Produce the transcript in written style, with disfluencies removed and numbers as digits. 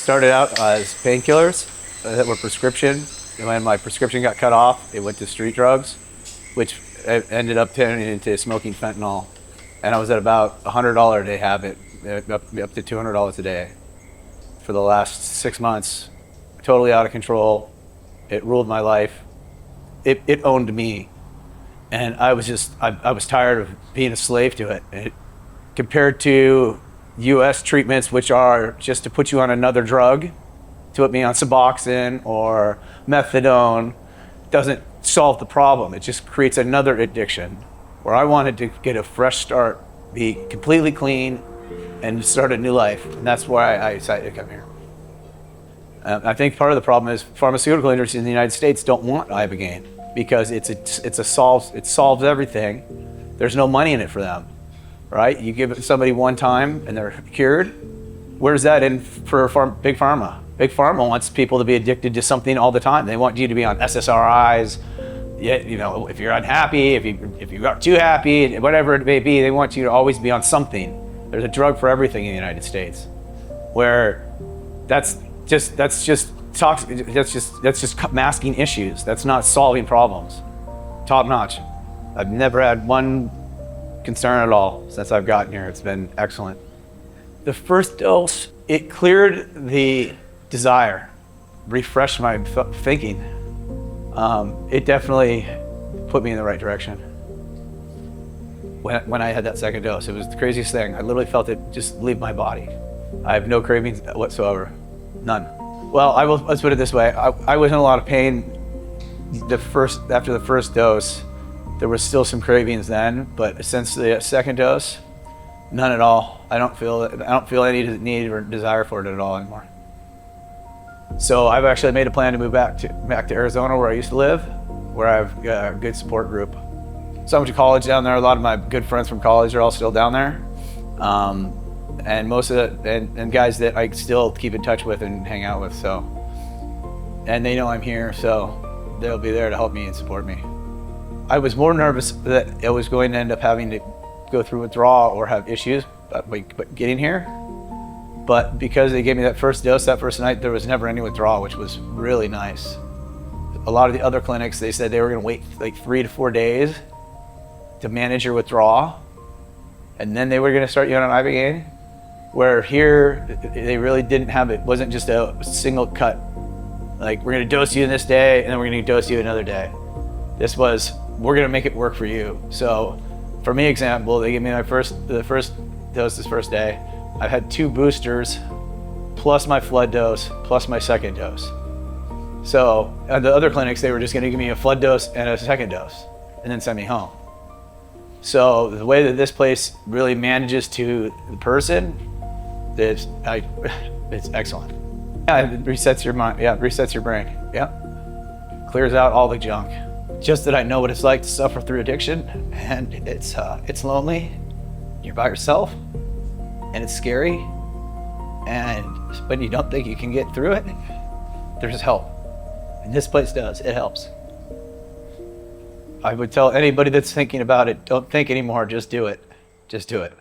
Started out as painkillers that were prescription. And when my prescription got cut off, it went to street drugs, which ended up turning into smoking fentanyl. And I was at about $100 a day habit, up to $200 a day for the last 6 months. Totally out of control. It ruled my life. It owned me. And I was tired of being a slave to it. Compared to US treatments, which are just to put you on another drug, to put me on Suboxone or methadone, doesn't solve the problem. It just creates another addiction. Where I wanted to get a fresh start, be completely clean, and start a new life. And that's why I decided to come here. I think part of the problem is pharmaceutical industry in the United States don't want Ibogaine because it solves everything. There's no money in it for them, right? You give it to somebody one time and they're cured. Where's that in for Big Pharma? Big Pharma wants people to be addicted to something all the time. They want you to be on SSRIs. Yet, you know, if you're unhappy, if you are too happy, whatever it may be, they want you to always be on something. There's a drug for everything in the United States, where that's just toxic. That's just masking issues. That's not solving problems. Top notch. I've never had one concern at all since I've gotten here. It's been excellent. The first dose, it cleared the desire, refreshed my thinking. It definitely put me in the right direction. When I had that second dose, it was the craziest thing. I literally felt it just leave my body. I have no cravings whatsoever, none. Well, let's put it this way. I was in a lot of pain after the first dose. There was still some cravings then, but since the second dose, none at all. I don't feel any need or desire for it at all anymore. So I've actually made a plan to move back to Arizona, where I used to live, where I have a good support group. So I went to college down there. A lot of my good friends from college are all still down there, and most of the guys that I still keep in touch with and hang out with. So, and they know I'm here, so they'll be there to help me and support me. I was more nervous that I was going to end up having to go through withdrawal or have issues but getting here. But because they gave me that first dose that first night, there was never any withdrawal, which was really nice. A lot of the other clinics, they said they were gonna wait like 3 to 4 days to manage your withdrawal, and then they were gonna start you on Ibogaine. Where here, they really didn't have it. It wasn't just a single cut. Like, we're gonna dose you this day, and then we're gonna dose you another day. This was, we're gonna make it work for you. So, for me, example, they gave me the first dose this first day. I've had 2 boosters, plus my flood dose, plus my second dose. So at the other clinics, they were just gonna give me a flood dose and a second dose, and then send me home. So the way that this place really manages to the person, it's excellent. Yeah, it resets your mind, yeah, it resets your brain, yeah. Clears out all the junk. Just that I know what it's like to suffer through addiction, and it's lonely, you're by yourself, and it's scary, and when you don't think you can get through it, there's help. And this place does, it helps. I would tell anybody that's thinking about it, don't think anymore, just do it. Just do it.